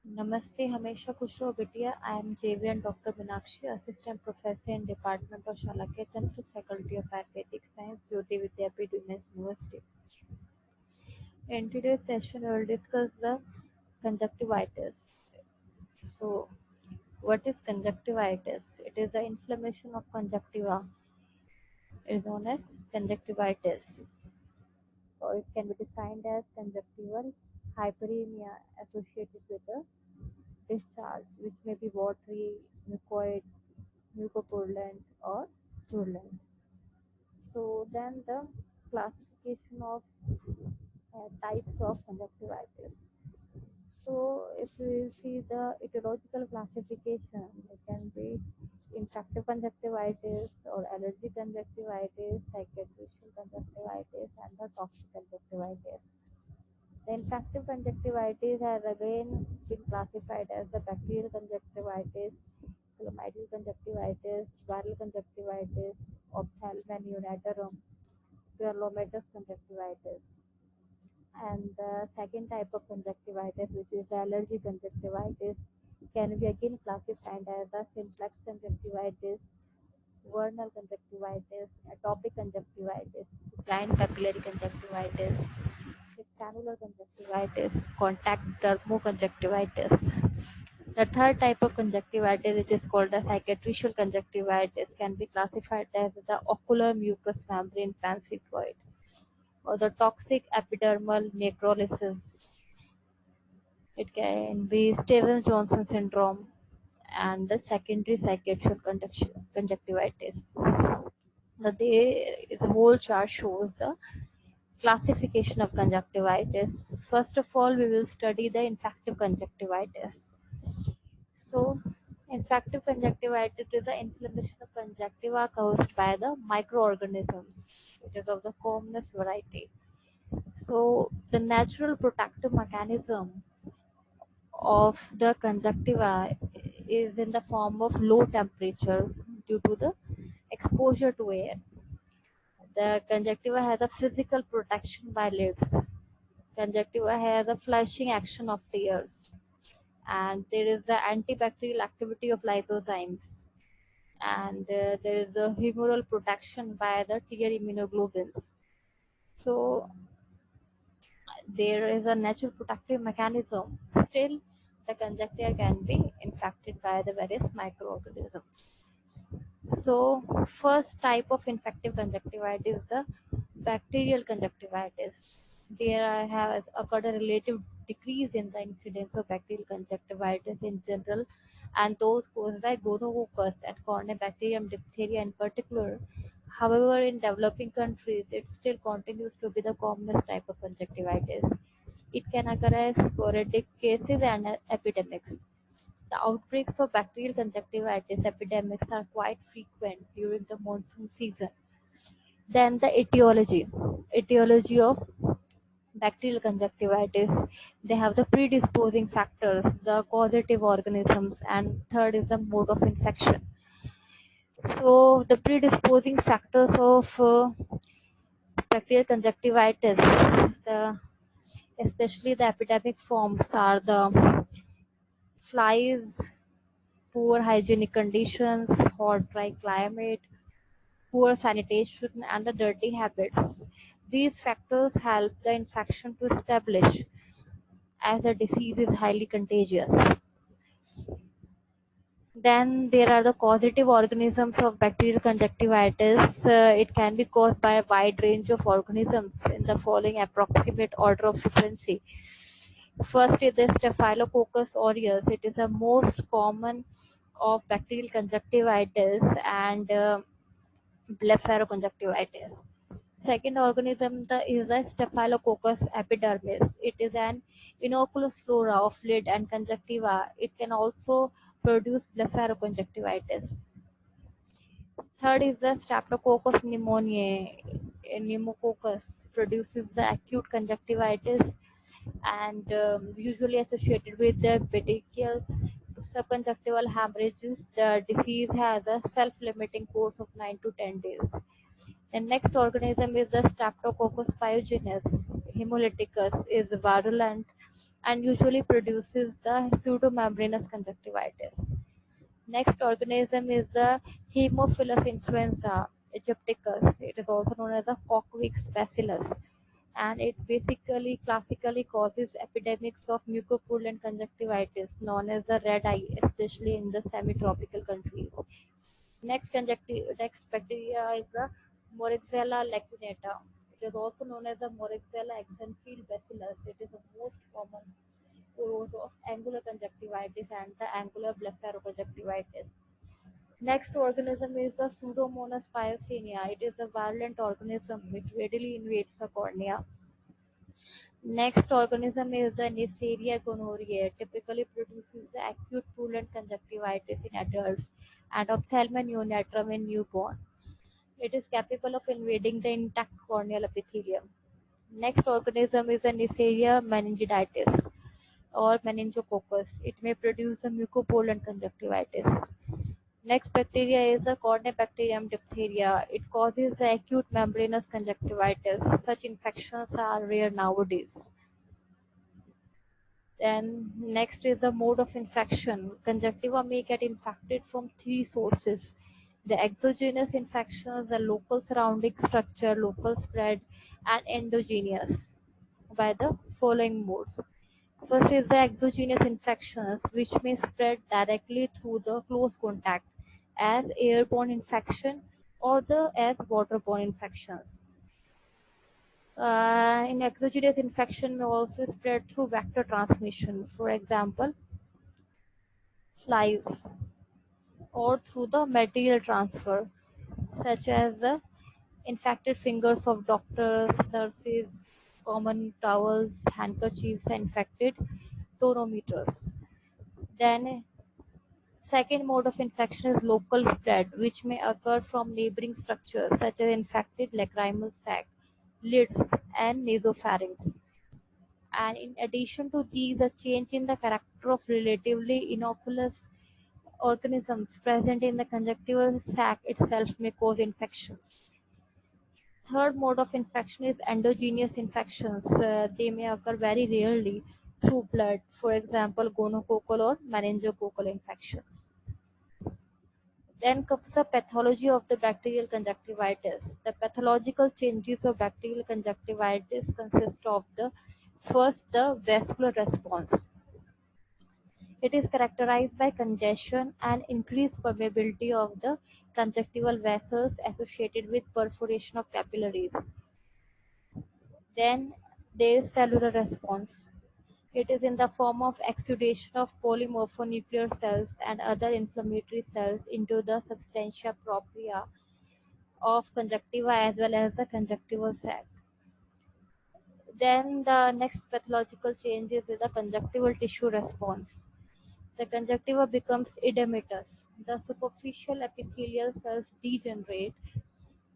Namaste, हमेशा खुश रहो बिटिया. I am JVN Dr. Minakshi, Assistant Professor in Department of Shalakya Tantra, Faculty of Ayurvedic Science, Jyoti Vidyapith, Women's University. In today's session, we will discuss the conjunctivitis. So, what is conjunctivitis? It is the inflammation of conjunctiva. It is known as conjunctivitis, or it can be defined as conjunctival hyperemia associated with a discharge, which may be watery, mucoid, mucopurulent, or purulent. So then the classification of types of conjunctivitis. So if we see the etiological classification, it can be infective conjunctivitis or allergic conjunctivitis, cicatricial conjunctivitis, and the toxic conjunctivitis. The infective conjunctivitis has again been classified as the bacterial conjunctivitis, chlamydial conjunctivitis, viral conjunctivitis, ophthalmic neonatal, granulomatous conjunctivitis. And the second type of conjunctivitis, which is the allergic conjunctivitis, can be again classified as the simplex conjunctivitis, vernal conjunctivitis, atopic conjunctivitis, giant papillary conjunctivitis, granular conjunctivitis, contact dermoconjunctivitis. The third type of conjunctivitis, which is called the cicatricial conjunctivitis, can be classified as the ocular mucous membrane pemphigoid or the toxic epidermal necrolysis. It can be Stevens-Johnson syndrome and the secondary cicatricial conjunctivitis. The whole chart shows the classification of conjunctivitis. First of all, we will study the infective conjunctivitis. So, infective conjunctivitis is the inflammation of conjunctiva caused by the microorganisms. It is of the commonest variety. So, the natural protective mechanism of the conjunctiva is in the form of low temperature due to the exposure to air. The conjunctiva has a physical protection by lids. Conjunctiva has a flushing action of tears, and there is the antibacterial activity of lysozymes, and there is the humoral protection by the clear immunoglobulins. So there is a natural protective mechanism. Still, the conjunctiva can be infected by the various microorganisms. So, first type of infective conjunctivitis is the bacterial conjunctivitis. There has occurred a relative decrease in the incidence of bacterial conjunctivitis in general, and those caused by gonococcus and corynebacterium diphtheria in particular. However, in developing countries, it still continues to be the commonest type of conjunctivitis. It can occur as sporadic cases and epidemics. The outbreaks of bacterial conjunctivitis epidemics are quite frequent during the monsoon season. Then the etiology of bacterial conjunctivitis. They have the predisposing factors, the causative organisms, and third is the mode of infection. So the predisposing factors of bacterial conjunctivitis, the especially the epidemic forms, are the flies, poor hygienic conditions, hot dry climate, poor sanitation, and the dirty habits. These factors help the infection to establish as the disease is highly contagious. Then there are the causative organisms of bacterial conjunctivitis. It can be caused by a wide range of organisms in the following approximate order of frequency. First is the Staphylococcus aureus. It is the most common of bacterial conjunctivitis and blepharoconjunctivitis. Second organism is the Staphylococcus epidermis. It is an inoculous flora of lid and conjunctiva. It can also produce blepharoconjunctivitis. Third is the Streptococcus pneumoniae. Pneumococcus produces the acute conjunctivitis and usually associated with the petechial subconjunctival hemorrhages. The disease has a self-limiting course of 9 to 10 days. The next organism is the Streptococcus pyogenes. Hemolyticus is virulent and usually produces the pseudomembranous conjunctivitis. Next organism is the Haemophilus influenza egypticus. It is also known as the Cockwicks bacillus, and it basically classically causes epidemics of mucopurulent conjunctivitis known as the red eye, especially in the semi-tropical countries. Next bacteria is the Moraxella lacunata. It is also known as the Moraxella axenfeld bacillus. It is the most common cause of angular conjunctivitis and the angular blepharoconjunctivitis. Next organism is the Pseudomonas pyocynia. It is a virulent organism which readily invades the cornea. Next organism is the Neisseria gonorrhoeae. Typically produces the acute purulent conjunctivitis in adults and ophthalmia neonatum in newborn. It is capable of invading the intact corneal epithelium. Next organism is a Neisseria meningitis or meningococcus. It may produce the mucopurulent conjunctivitis. Next bacteria is the Corynebacterium diphtheria. It causes the acute membranous conjunctivitis. Such infections are rare nowadays. Then next is the mode of infection. Conjunctiva may get infected from three sources: the exogenous infections, the local surrounding structure, local spread, and endogenous by the following modes. First is the exogenous infections, which may spread directly through the close contact as airborne infection or as waterborne infections. In exogenous infection may also spread through vector transmission, for example, flies, or through the material transfer, such as the infected fingers of doctors, nurses, common towels, handkerchiefs, and infected tonometers. Then second mode of infection is local spread, which may occur from neighboring structures such as infected lacrimal sac, lids, and nasopharynx. And in addition to these, a change in the character of relatively innocuous organisms present in the conjunctival sac itself may cause infections. Third mode of infection is endogenous infections. They may occur very rarely through blood, for example, gonococcal or meningococcal infections. Then comes the pathology of the bacterial conjunctivitis. The pathological changes of bacterial conjunctivitis consist of the first, the vascular response. It is characterized by congestion and increased permeability of the conjunctival vessels associated with perforation of capillaries. Then there is cellular response. It is in the form of exudation of polymorphonuclear cells and other inflammatory cells into the substantia propria of conjunctiva as well as the conjunctival sac. Then the next pathological change is the conjunctival tissue response. The conjunctiva becomes edematous. The superficial epithelial cells degenerate,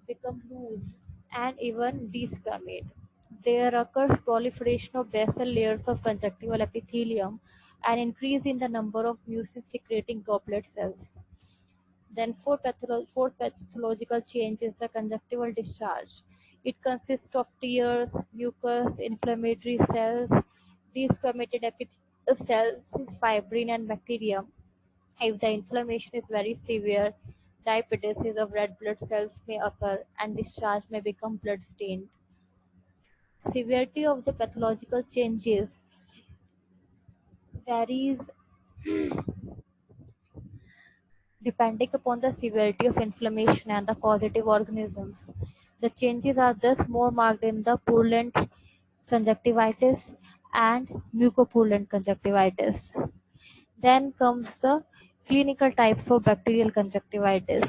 become loose, and even desquamate. There occurs proliferation of basal layers of conjunctival epithelium and increase in the number of mucus-secreting goblet cells. Then fourth pathological change is the conjunctival discharge. It consists of tears, mucus, inflammatory cells, desquamated epithelial cells, fibrin, and bacteria. If the inflammation is very severe, diabetes of red blood cells may occur and discharge may become blood-stained. Severity of the pathological changes varies depending upon the severity of inflammation and the causative organisms. The changes are thus more marked in the purulent conjunctivitis and mucopurulent conjunctivitis. Then comes the clinical types of bacterial conjunctivitis.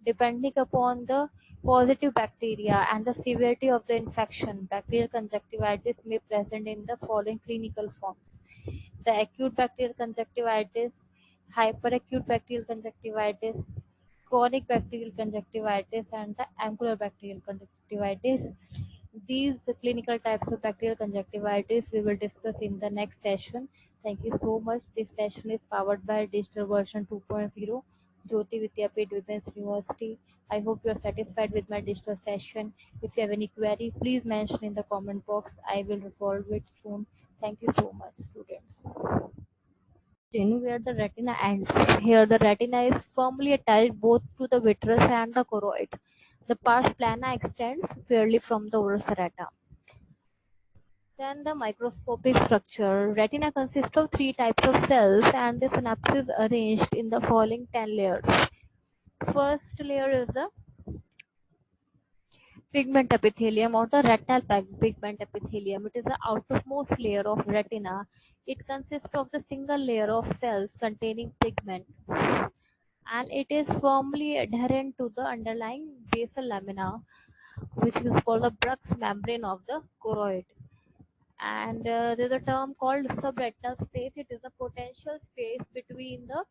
Depending upon the positive bacteria and the severity of the infection, bacterial conjunctivitis may present in the following clinical forms: the acute bacterial conjunctivitis, hyperacute bacterial conjunctivitis, chronic bacterial conjunctivitis, and the angular bacterial conjunctivitis. These clinical types of bacterial conjunctivitis we will discuss in the next session. Thank you so much. This session is powered by Digital Version 2.0, Jyoti Vidyapith Women's University. I hope you are satisfied with my digital session. If you have any query, please mention in the comment box. I will resolve it soon. Thank you so much, students. In where the retina ends. Here the retina is firmly attached both to the vitreous and the choroid. The pars plana extends fairly from the oris areta. Then the microscopic structure. Retina consists of three types of cells and the synapse is arranged in the following 10 layers. First layer is the pigment epithelium or the retinal pigment epithelium. It is the outermost layer of retina. It consists of the single layer of cells containing pigment, and it is firmly adherent to the underlying basal lamina, which is called the Bruch's membrane of the choroid. And there's a term called subretinal space. It is a potential space between the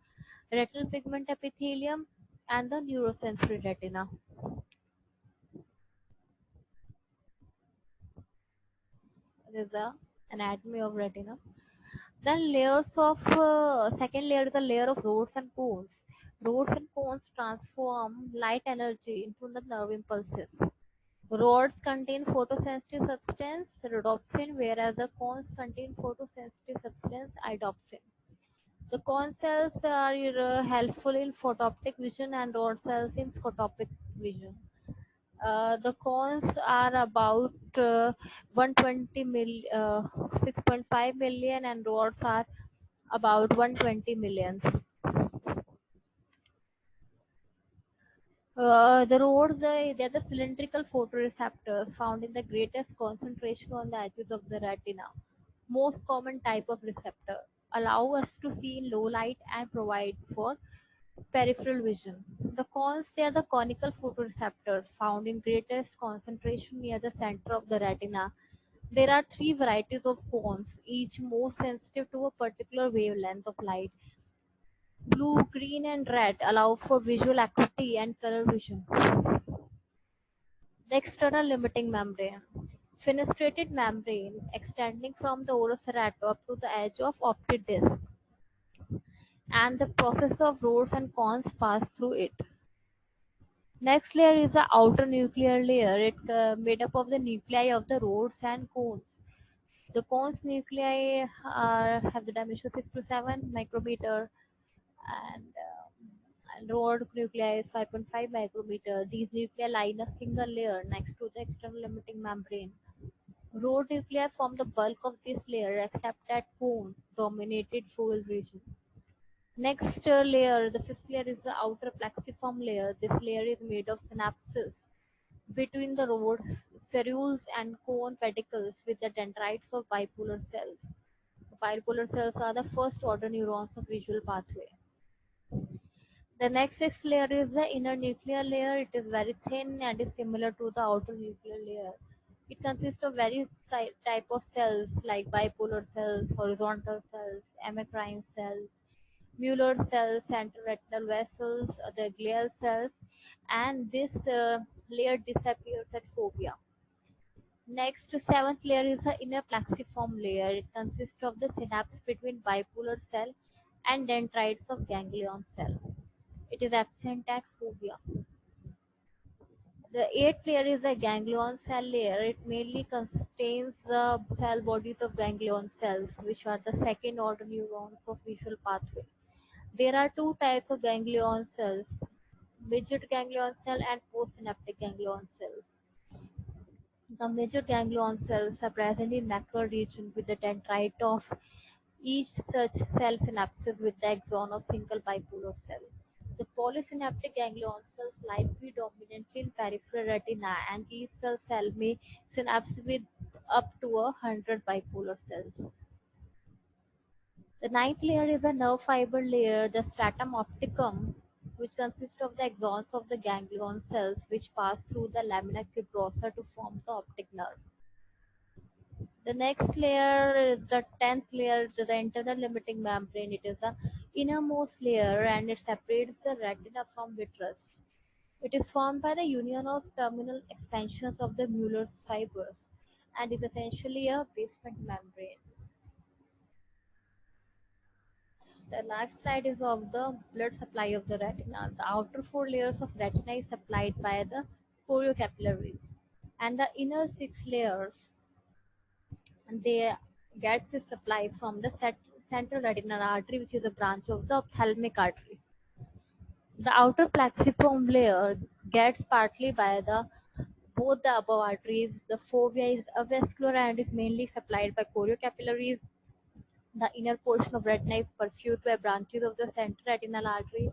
retinal pigment epithelium and the neurosensory retina. This is the anatomy of retina. Then layers of second layer is the layer of rods and cones. Rods and cones transform light energy into the nerve impulses. Rods contain photosensitive substance rhodopsin, whereas the cones contain photosensitive substance iodopsin. The cone cells are helpful in photooptic vision and rod cells in scotopic vision. The cones are about 120 6.5 million and rods are about 120 millions. The rods, they're the cylindrical photoreceptors found in the greatest concentration on the edges of the retina. Most common type of receptor allow us to see in low light and provide for peripheral vision. The cones, they are the conical photoreceptors found in greatest concentration near the center of the retina. There are three varieties of cones, each most sensitive to a particular wavelength of light. Blue, green, and red allow for visual acuity and color vision. The external limiting membrane. Fenestrated membrane extending from the oris arata up to the edge of optic disc, and the process of rods and cones pass through it. Next layer is the outer nuclear layer. It made up of the nuclei of the rods and cones. The cones nuclei have the dimension 6 to 7 micrometer, and rod nuclei is 5.5 micrometer. These nuclei lie in a single layer next to the external limiting membrane. Rod nuclei form the bulk of this layer except that cone dominated foveal region. Next layer, the fifth layer is the outer plexiform layer. This layer is made of synapses between the rods, spherules and cone pedicles with the dendrites of bipolar cells. Bipolar cells are the first order neurons of visual pathway. The next layer is the inner nuclear layer. It is very thin and is similar to the outer nuclear layer. It consists of various type of cells like bipolar cells, horizontal cells, amacrine cells, Mueller cells, central retinal vessels, the glial cells, and this layer disappears at fovea. Next, seventh layer is the inner plexiform layer. It consists of the synapse between bipolar cell and dendrites of ganglion cell. It is absent at fovea. The eighth layer is the ganglion cell layer. It mainly contains the cell bodies of ganglion cells, which are the second order neurons of visual pathway. There are two types of ganglion cells, midget ganglion cell and postsynaptic ganglion cells. The midget ganglion cells are present in macro region with the dendrite of each such cell synapses with the axon of single bipolar cell. The polysynaptic ganglion cells lie predominantly in peripheral retina, and each cell may synapse with up to 100 bipolar cells. The ninth layer is a nerve fiber layer, the stratum opticum, which consists of the axons of the ganglion cells which pass through the lamina cuprosa to form the optic nerve. The next layer is the tenth layer, the internal limiting membrane. It is the innermost layer and it separates the retina from vitreous. It is formed by the union of terminal extensions of the Mueller's fibers and is essentially a basement membrane. The next slide is of the blood supply of the retina. The outer four layers of retina is supplied by the choriocapillaries, and the inner six layers they gets its supply from the central retinal artery, which is a branch of the ophthalmic artery. The outer plexiform layer gets partly by the both the above arteries. The fovea is avascular and is mainly supplied by choriocapillaries. The inner portion of retina is perfused by branches of the central retinal artery.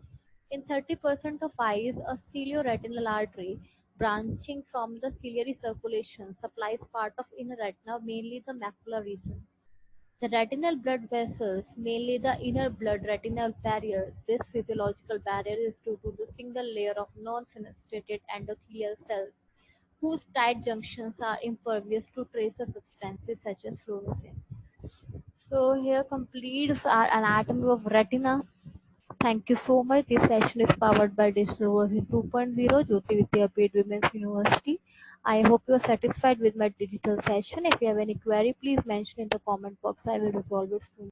In 30% of eyes, a cilioretinal artery branching from the ciliary circulation supplies part of inner retina, mainly the macular region. The retinal blood vessels, mainly the inner blood retinal barrier. This physiological barrier is due to the single layer of non-fenestrated endothelial cells, whose tight junctions are impervious to tracer substances such as fluorescein. So here completes our anatomy of retina. Thank you so much. This session is powered by Digital Version 2.0, Jyoti Vidyapeeth Women's University. I hope you are satisfied with my digital session. If you have any query, please mention in the comment box. I will resolve it soon.